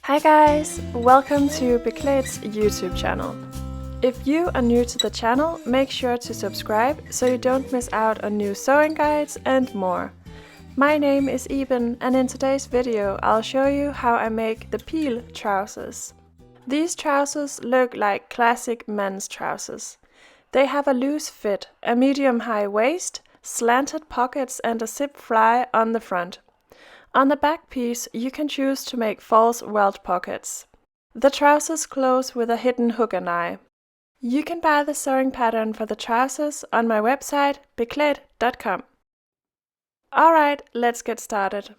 Hi guys, welcome to Beklaedt's YouTube channel. If you are new to the channel, make sure to subscribe so you don't miss out on new sewing guides and more. My name is Eben and in today's video I'll show you how I make the peel trousers. These trousers look like classic men's trousers. They have a loose fit, a medium-high waist, slanted pockets and a zip fly on the front. On the back piece you can choose to make false welt pockets. The trousers close with a hidden hook and eye. You can buy the sewing pattern for the trousers on my website Beklaedt.com. Alright, let's get started.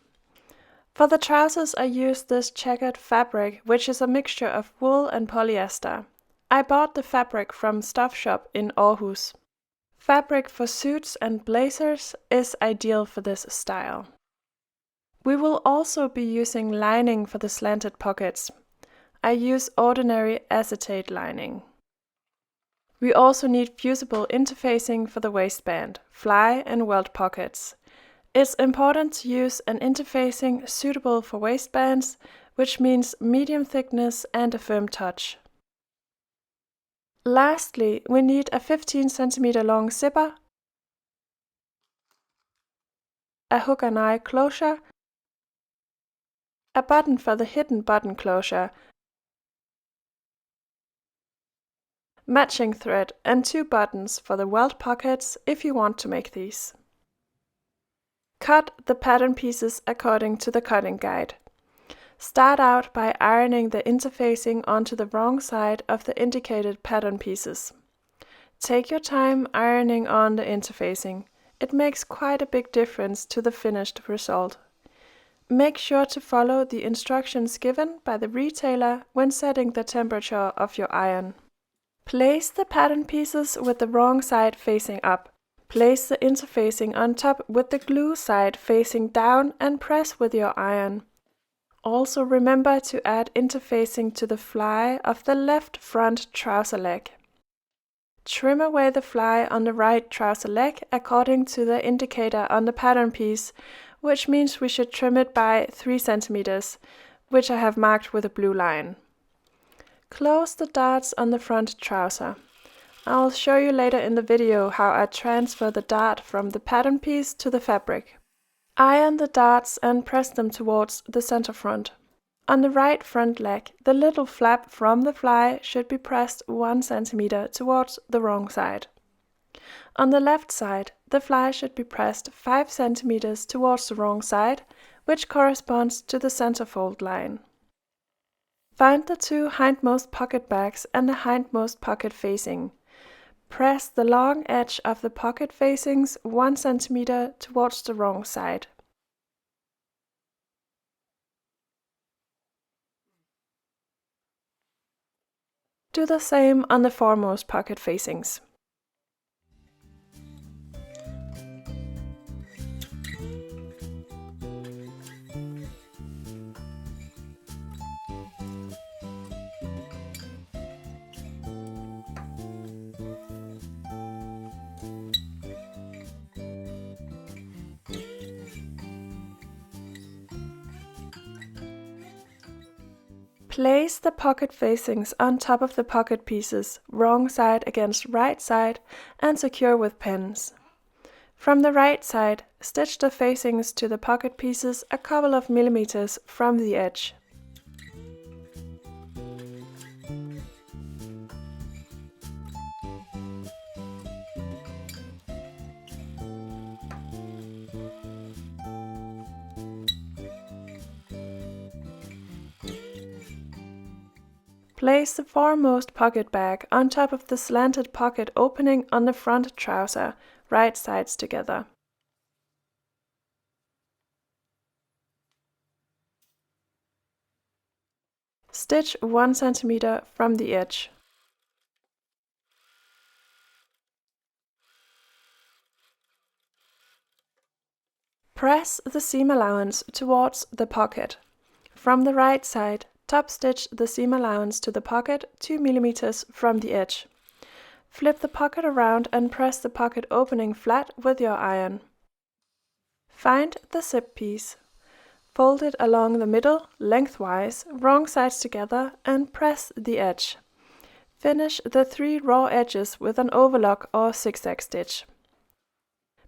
For the trousers I used this checkered fabric, which is a mixture of wool and polyester. I bought the fabric from Stuff Shop in Aarhus. Fabric for suits and blazers is ideal for this style. We will also be using lining for the slanted pockets. I use ordinary acetate lining. We also need fusible interfacing for the waistband, fly and welt pockets. It's important to use an interfacing suitable for waistbands, which means medium thickness and a firm touch. Lastly, we need a 15 cm long zipper, a hook and eye closure, a button for the hidden button closure, matching thread and 2 buttons for the welt pockets if you want to make these. Cut the pattern pieces according to the cutting guide. Start out by ironing the interfacing onto the wrong side of the indicated pattern pieces. Take your time ironing on the interfacing. It makes quite a big difference to the finished result. Make sure to follow the instructions given by the retailer when setting the temperature of your iron. Place the pattern pieces with the wrong side facing up. Place the interfacing on top with the glue side facing down and press with your iron. Also remember to add interfacing to the fly of the left front trouser leg. Trim away the fly on the right trouser leg according to the indicator on the pattern piece, which means we should trim it by 3 cm, which I have marked with a blue line. Close the darts on the front trouser. I'll show you later in the video how I transfer the dart from the pattern piece to the fabric. Iron the darts and press them towards the center front. On the right front leg, the little flap from the fly should be pressed 1 cm towards the wrong side. On the left side, the fly should be pressed 5 cm towards the wrong side, which corresponds to the center fold line. Find the 2 hindmost pocket bags and the hindmost pocket facing. Press the long edge of the pocket facings 1 cm towards the wrong side. Do the same on the foremost pocket facings. Place the pocket facings on top of the pocket pieces, wrong side against right side, and secure with pins. From the right side, stitch the facings to the pocket pieces a couple of millimeters from the edge. Place the foremost pocket bag on top of the slanted pocket opening on the front trouser, right sides together. Stitch 1 cm from the edge. Press the seam allowance towards the pocket. From the right side, top stitch the seam allowance to the pocket 2 mm from the edge. Flip the pocket around and press the pocket opening flat with your iron. Find the zip piece. Fold it along the middle, lengthwise, wrong sides together, and press the edge. Finish the 3 raw edges with an overlock or zigzag stitch.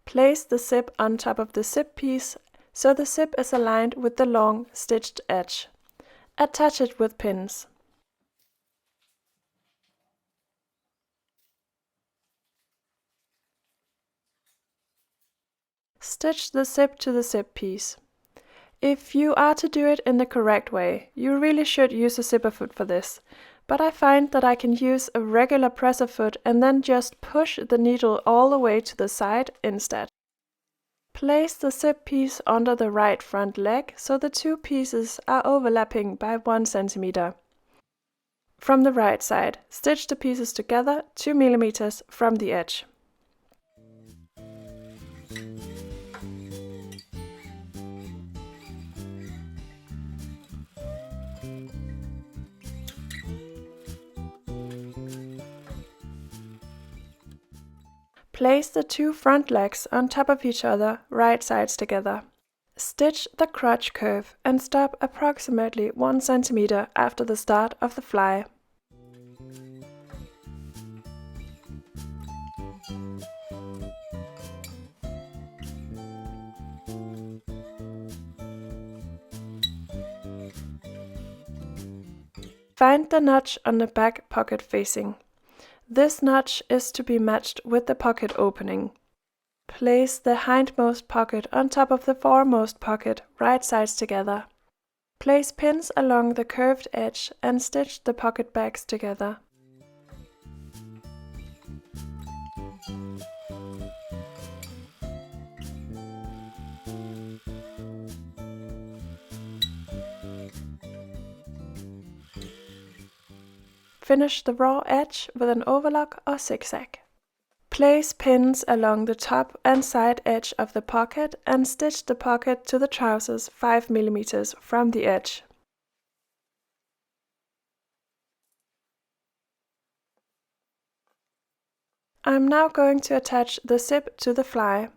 Place the zip on top of the zip piece so the zip is aligned with the long stitched edge. Attach it with pins. Stitch the zip to the zip piece. If you are to do it in the correct way, you really should use a zipper foot for this, but I find that I can use a regular presser foot and then just push the needle all the way to the side instead. Place the zip piece under the right front leg so the 2 pieces are overlapping by 1 cm. From the right side, stitch the pieces together 2 mm from the edge. Place the 2 front legs on top of each other, right sides together. Stitch the crotch curve and stop approximately 1 cm after the start of the fly. Find the notch on the back pocket facing. This notch is to be matched with the pocket opening. Place the hindmost pocket on top of the foremost pocket, right sides together. Place pins along the curved edge and stitch the pocket backs together. Finish the raw edge with an overlock or zigzag. Place pins along the top and side edge of the pocket and stitch the pocket to the trousers 5 mm from the edge. I'm now going to attach the zip to the fly.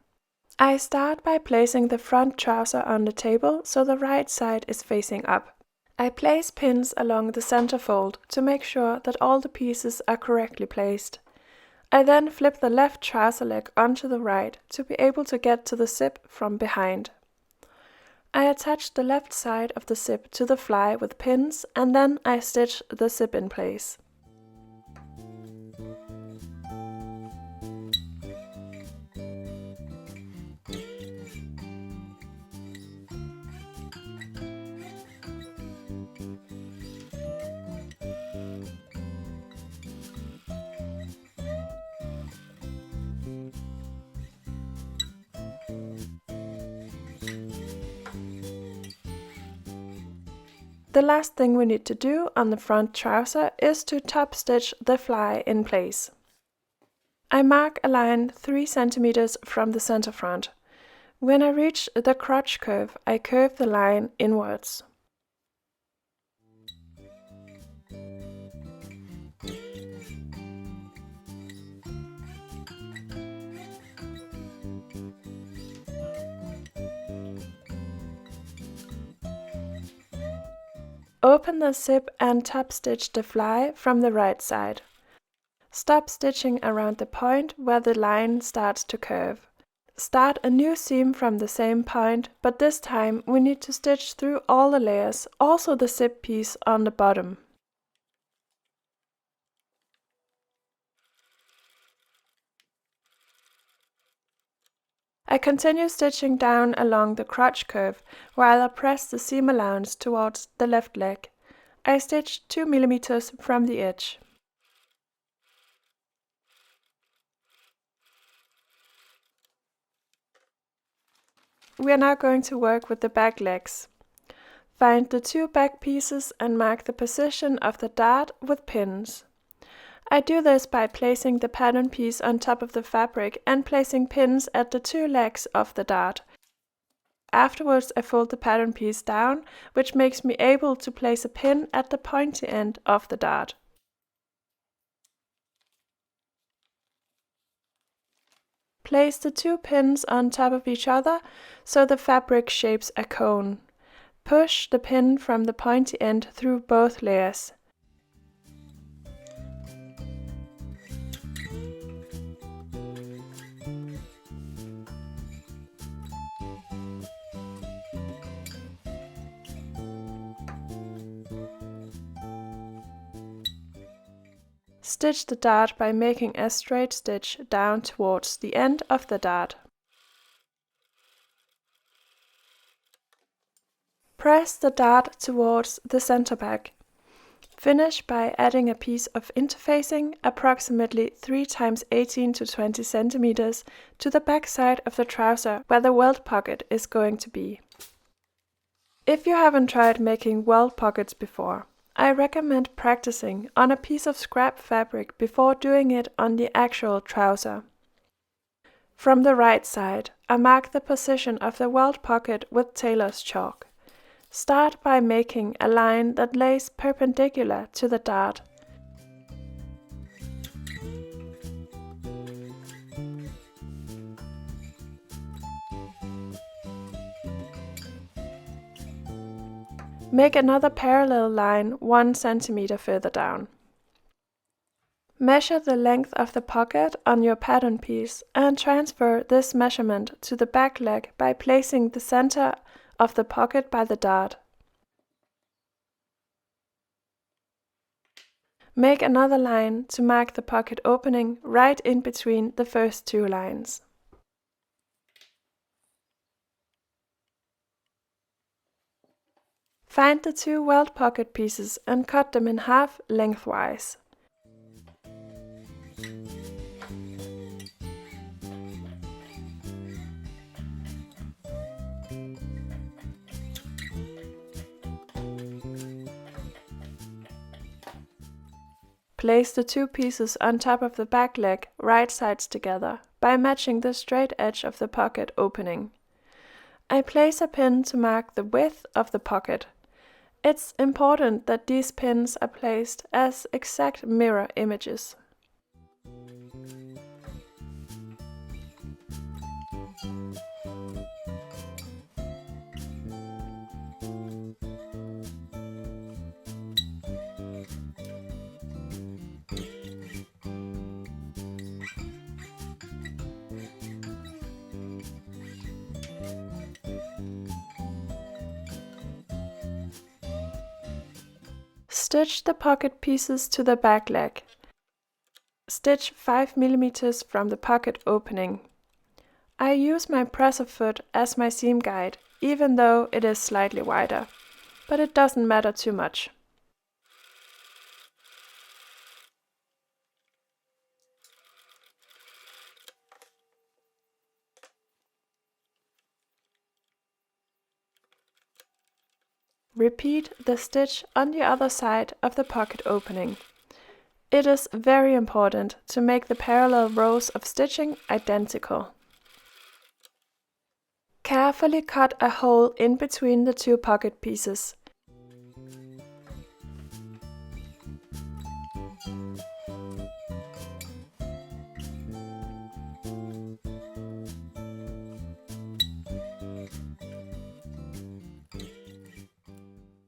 I start by placing the front trouser on the table so the right side is facing up. I place pins along the center fold to make sure that all the pieces are correctly placed. I then flip the left trouser leg onto the right to be able to get to the zip from behind. I attach the left side of the zip to the fly with pins and then I stitch the zip in place. The last thing we need to do on the front trouser is to top stitch the fly in place. I mark a line 3 cm from the center front. When I reach the crotch curve, I curve the line inwards. Open the zip and top stitch the fly from the right side. Stop stitching around the point where the line starts to curve. Start a new seam from the same point, but this time we need to stitch through all the layers, also the zip piece on the bottom. I continue stitching down along the crotch curve while I press the seam allowance towards the left leg. I stitch 2 mm from the edge. We are now going to work with the back legs. Find the 2 back pieces and mark the position of the dart with pins. I do this by placing the pattern piece on top of the fabric and placing pins at the 2 legs of the dart. Afterwards I fold the pattern piece down, which makes me able to place a pin at the pointy end of the dart. Place the 2 pins on top of each other so the fabric shapes a cone. Push the pin from the pointy end through both layers. Stitch the dart by making a straight stitch down towards the end of the dart. Press the dart towards the center back. Finish by adding a piece of interfacing approximately 3 × 18 to 20 cm to the back side of the trouser where the welt pocket is going to be. If you haven't tried making welt pockets before, I recommend practicing on a piece of scrap fabric before doing it on the actual trouser. From the right side, I mark the position of the welt pocket with tailor's chalk. Start by making a line that lays perpendicular to the dart. Make another parallel line 1 cm further down. Measure the length of the pocket on your pattern piece and transfer this measurement to the back leg by placing the center of the pocket by the dart. Make another line to mark the pocket opening right in between the first 2 lines. Find the 2 welt pocket pieces and cut them in half lengthwise. Place the 2 pieces on top of the back leg, right sides together, by matching the straight edge of the pocket opening. I place a pin to mark the width of the pocket. It's important that these pins are placed as exact mirror images. Stitch the pocket pieces to the back leg. Stitch 5 mm from the pocket opening. I use my presser foot as my seam guide, even though it is slightly wider, but it doesn't matter too much. Repeat the stitch on the other side of the pocket opening. It is very important to make the parallel rows of stitching identical. Carefully cut a hole in between the 2 pocket pieces.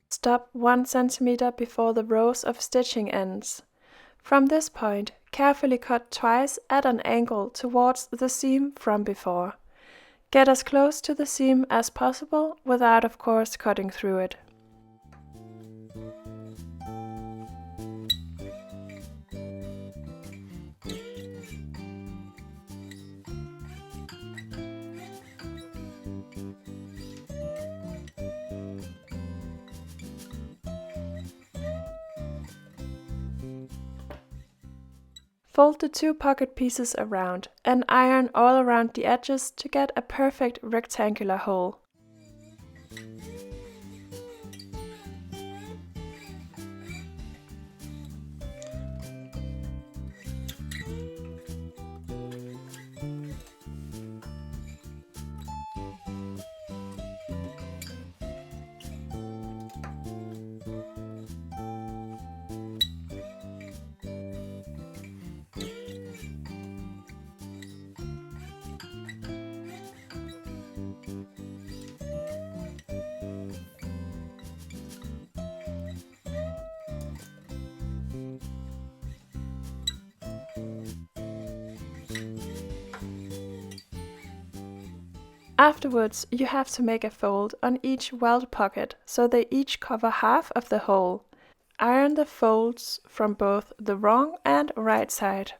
Stop 1 cm before the rows of stitching ends. From this point, carefully cut twice at an angle towards the seam from before. Get as close to the seam as possible without, of course, cutting through it. Fold the 2 pocket pieces around and iron all around the edges to get a perfect rectangular hole. Afterwards, you have to make a fold on each welt pocket so they each cover half of the hole. Iron the folds from both the wrong and right side.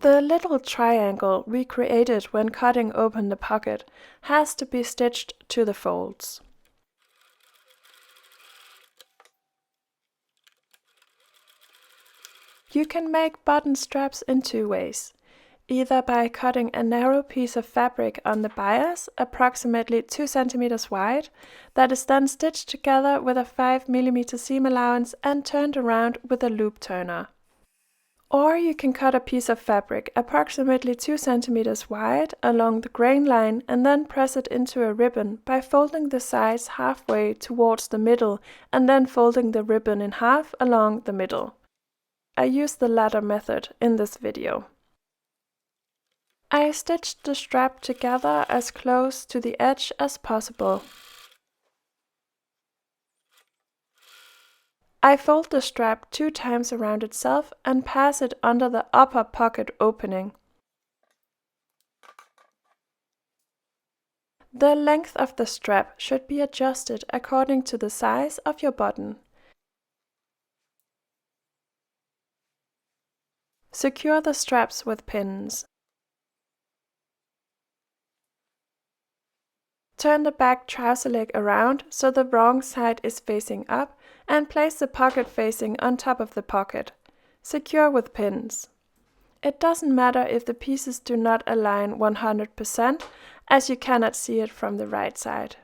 The little triangle we created when cutting open the pocket has to be stitched to the folds. You can make button straps in two ways, either by cutting a narrow piece of fabric on the bias, approximately 2 cm wide, that is then stitched together with a 5 mm seam allowance and turned around with a loop turner. Or you can cut a piece of fabric approximately 2 cm wide along the grain line and then press it into a ribbon by folding the sides halfway towards the middle and then folding the ribbon in half along the middle. I use the latter method in this video. I stitched the strap together as close to the edge as possible. I fold the strap 2 times around itself and pass it under the upper pocket opening. The length of the strap should be adjusted according to the size of your button. Secure the straps with pins. Turn the back trouser leg around so the wrong side is facing up and place the pocket facing on top of the pocket. Secure with pins. It doesn't matter if the pieces do not align 100%, as you cannot see it from the right side.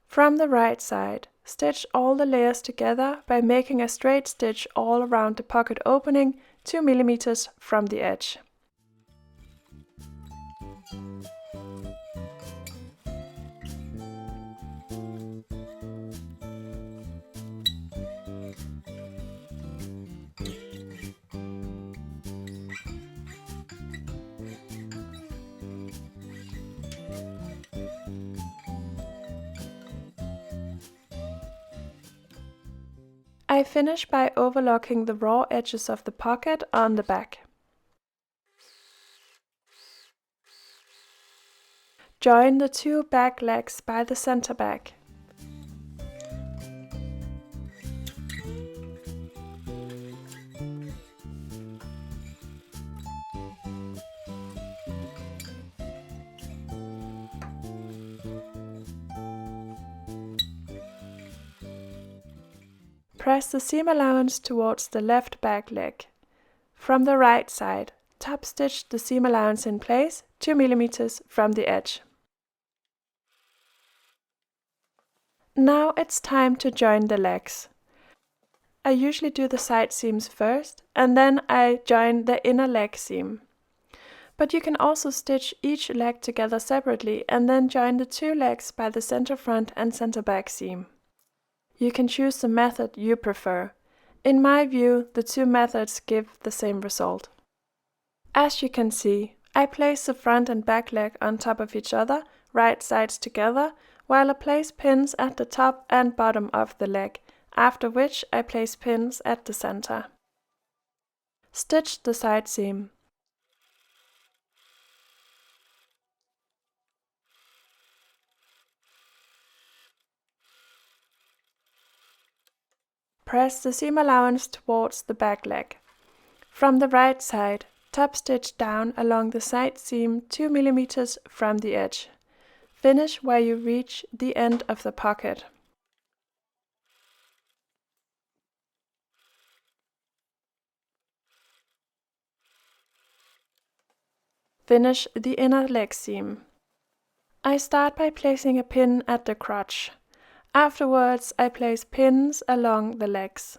From the right side, stitch all the layers together by making a straight stitch all around the pocket opening 2 mm from the edge. I finish by overlocking the raw edges of the pocket on the back. Join the 2 back legs by the center back. Press the seam allowance towards the left back leg. From the right side, top stitch the seam allowance in place 2 mm from the edge. Now it's time to join the legs. I usually do the side seams first and then I join the inner leg seam. But you can also stitch each leg together separately and then join the 2 legs by the center front and center back seam. You can choose the method you prefer. In my view, the 2 methods give the same result. As you can see, I place the front and back leg on top of each other, right sides together, while I place pins at the top and bottom of the leg, after which I place pins at the center. Stitch the side seam. Press the seam allowance towards the back leg. From the right side, top stitch down along the side seam 2 mm from the edge. Finish where you reach the end of the pocket. Finish the inner leg seam. I start by placing a pin at the crotch. Afterwards, I place pins along the legs.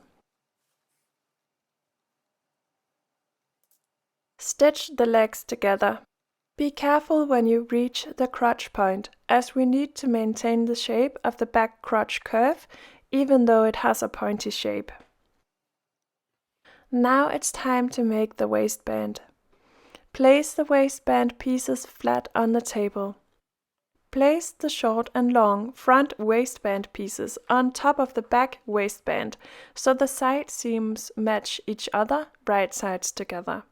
Stitch the legs together. Be careful when you reach the crotch point, as we need to maintain the shape of the back crotch curve, even though it has a pointy shape. Now it's time to make the waistband. Place the waistband pieces flat on the table. Place the short and long front waistband pieces on top of the back waistband, so the side seams match each other, right sides together.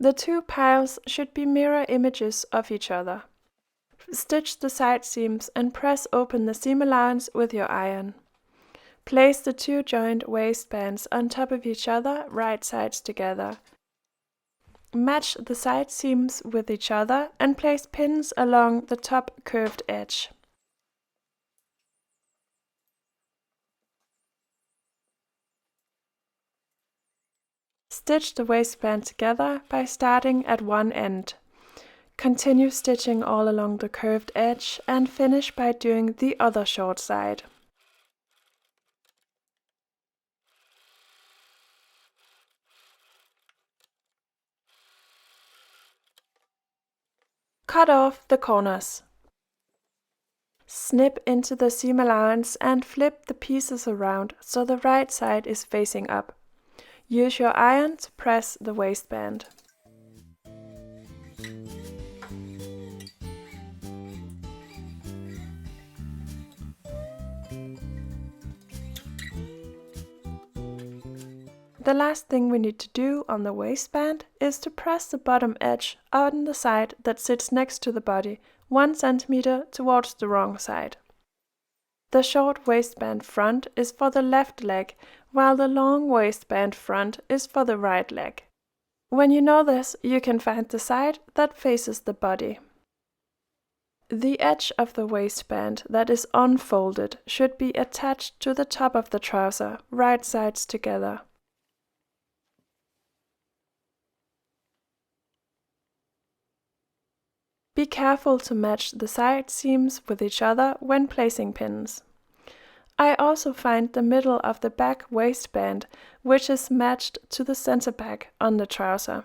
The two piles should be mirror images of each other. Stitch the side seams and press open the seam allowance with your iron. Place the two joined waistbands on top of each other, right sides together. Match the side seams with each other and place pins along the top curved edge. Stitch the waistband together by starting at one end. Continue stitching all along the curved edge and finish by doing the other short side. Cut off the corners. Snip into the seam allowance and flip the pieces around so the right side is facing up. Use your iron to press the waistband. The last thing we need to do on the waistband is to press the bottom edge on the side that sits next to the body 1 cm towards the wrong side. The short waistband front is for the left leg, while the long waistband front is for the right leg. When you know this, you can find the side that faces the body. The edge of the waistband that is unfolded should be attached to the top of the trouser, right sides together. Be careful to match the side seams with each other when placing pins. I also find the middle of the back waistband, which is matched to the center back on the trouser.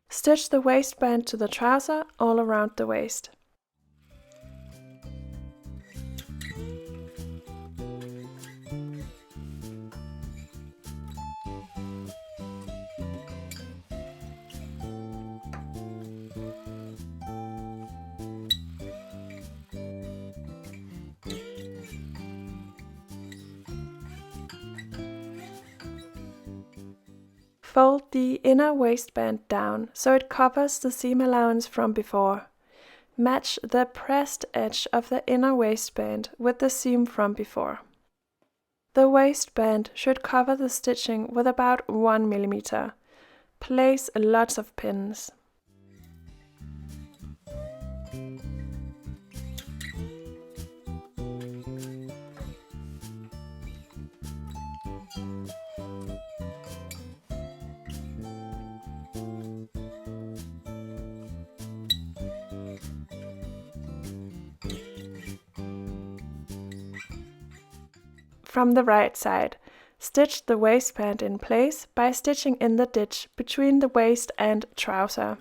Stitch the waistband to the trouser all around the waist. Fold the inner waistband down so it covers the seam allowance from before. Match the pressed edge of the inner waistband with the seam from before. The waistband should cover the stitching with about 1 mm. Place lots of pins. From the right side, stitch the waistband in place by stitching in the ditch between the waist and trouser.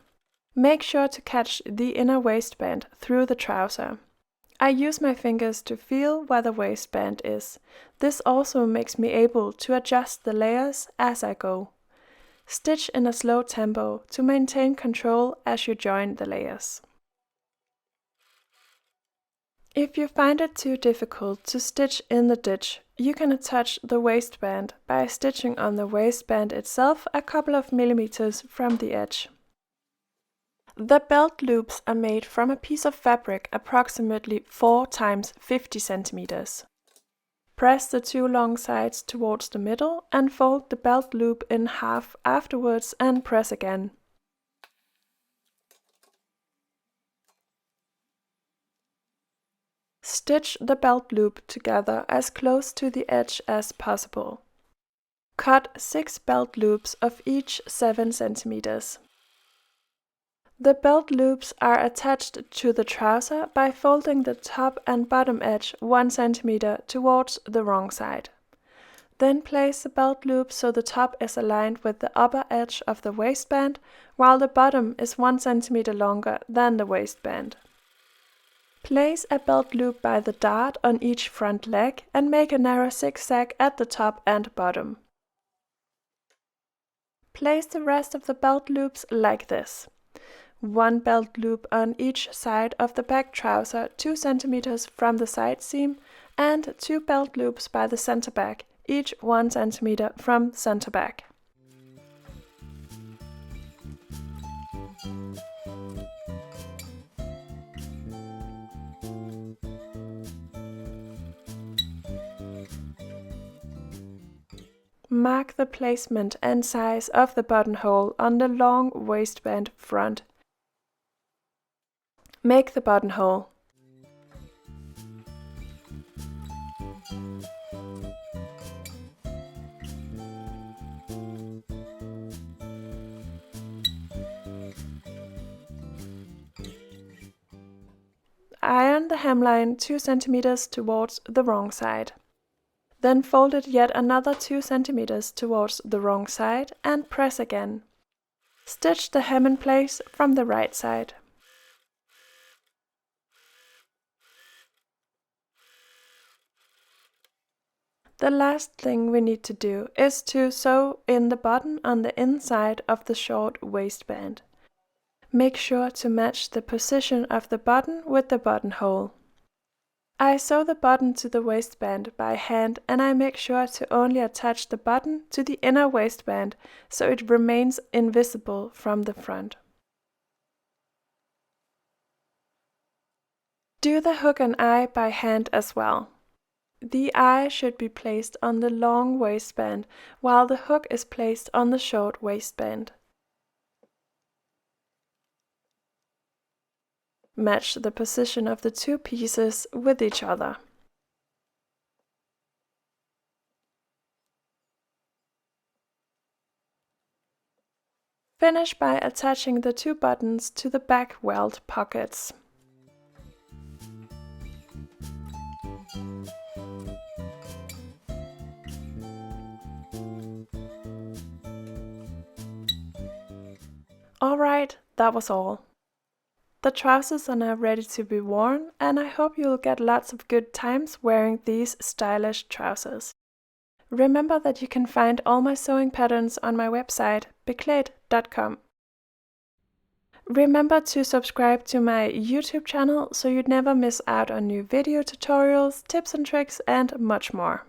Make sure to catch the inner waistband through the trouser. I use my fingers to feel where the waistband is. This also makes me able to adjust the layers as I go. Stitch in a slow tempo to maintain control as you join the layers. If you find it too difficult to stitch in the ditch, you can attach the waistband by stitching on the waistband itself a couple of millimeters from the edge. The belt loops are made from a piece of fabric approximately 4 × 50 centimeters. Press the two long sides towards the middle and fold the belt loop in half afterwards and press again. Stitch the belt loop together as close to the edge as possible. Cut 6 belt loops of each 7 cm. The belt loops are attached to the trouser by folding the top and bottom edge 1 cm towards the wrong side. Then place the belt loop so the top is aligned with the upper edge of the waistband, while the bottom is 1 cm longer than the waistband. Place a belt loop by the dart on each front leg and make a narrow zigzag at the top and bottom. Place the rest of the belt loops like this. 1 belt loop on each side of the back trouser 2 cm from the side seam and 2 belt loops by the center back, each 1 cm from center back. Mark the placement and size of the buttonhole on the long waistband front. Make the buttonhole. Iron the hemline 2 cm towards the wrong side. Then fold it yet another 2 cm towards the wrong side and press again. Stitch the hem in place from the right side. The last thing we need to do is to sew in the button on the inside of the short waistband. Make sure to match the position of the button with the buttonhole. I sew the button to the waistband by hand and I make sure to only attach the button to the inner waistband so it remains invisible from the front. Do the hook and eye by hand as well. The eye should be placed on the long waistband while the hook is placed on the short waistband. Match the position of the two pieces with each other. Finish by attaching the two buttons to the back welt pockets. Alright, that was all. The trousers are now ready to be worn, and I hope you'll get lots of good times wearing these stylish trousers. Remember that you can find all my sewing patterns on my website, Beklaedt.com. Remember to subscribe to my YouTube channel so you'd never miss out on new video tutorials, tips and tricks, and much more.